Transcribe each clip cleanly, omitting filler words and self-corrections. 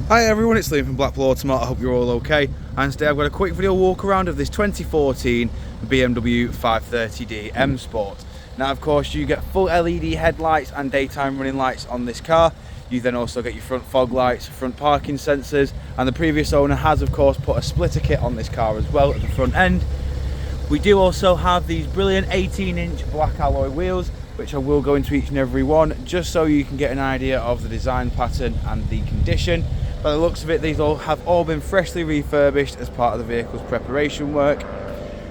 Hi everyone, it's Liam from Blackpool Automart. I hope you're all okay. And today I've got a quick video walk around of this 2014 BMW 530d M Sport. Now of course you get full LED headlights and daytime running lights on this car. You then also get your front fog lights, front parking sensors, and the previous owner has of course put a splitter kit on this car as well at the front end. We do also have these brilliant 18-inch black alloy wheels, which I will go into each and every one just so you can get an idea of the design pattern and the condition. By the looks of it, these have all been freshly refurbished as part of the vehicle's preparation work.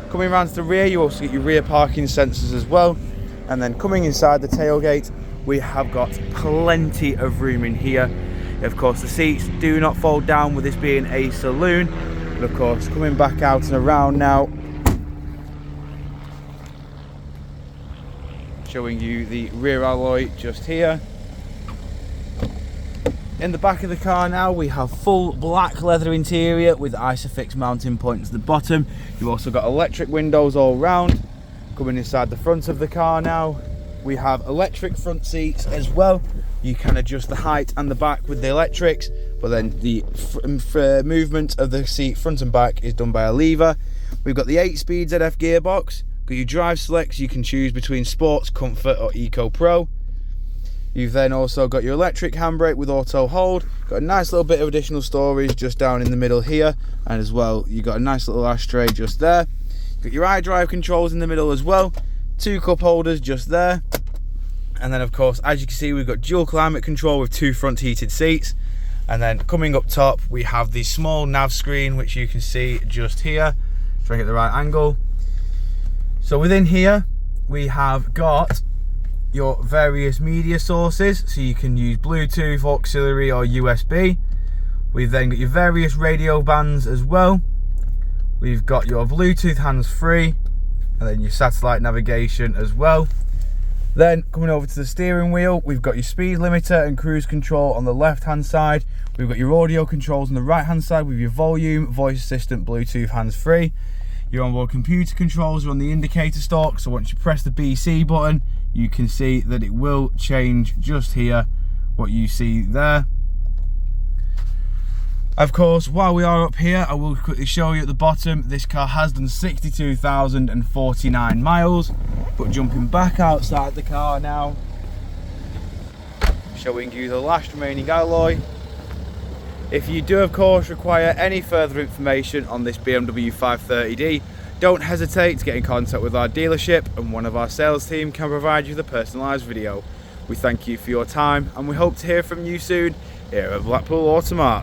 Coming around to the rear, you also get your rear parking sensors as well. And then coming inside the tailgate, we have got plenty of room in here. Of course, the seats do not fold down with this being a saloon. But of course, coming back out and around now, showing you the rear alloy just here. In the back of the car now, we have full black leather interior with Isofix mounting points at the bottom. You've also got electric windows all round. Coming inside the front of the car now, we have electric front seats as well. You can adjust the height and the back with the electrics, but then the movement of the seat front and back is done by a lever. We've got the 8-speed ZF gearbox. Got your drive selects, you can choose between Sports, Comfort or Eco Pro. You've then also got your electric handbrake with auto hold. Got a nice little bit of additional storage just down in the middle here, and as well you've got a nice little ashtray just there. Got your iDrive controls in the middle as well, 2 cup holders just there, and then of course as you can see we've got dual climate control with 2 front heated seats. And then coming up top we have the small nav screen which you can see just here. Try and get the right angle. So within here we have got your various media sources, so you can use Bluetooth, auxiliary or USB. We've then got your various radio bands as well. We've got your Bluetooth hands-free and then your satellite navigation as well. Then coming over to the steering wheel, we've got your speed limiter and cruise control on the left hand side. We've got your audio controls on the right hand side with your volume, voice assistant, Bluetooth hands-free. Your onboard computer controls are on the indicator stalk, so once you press the BC button you can see that it will change just here what you see there. Of course, while we are up here I will quickly show you at the bottom this car has done 62,049 miles. But jumping back outside the car now, showing you the last remaining alloy. If you do of course require any further information on this BMW 530d, don't hesitate to get in contact with our dealership and one of our sales team can provide you the personalised video. We thank you for your time and we hope to hear from you soon here at Blackpool Automart.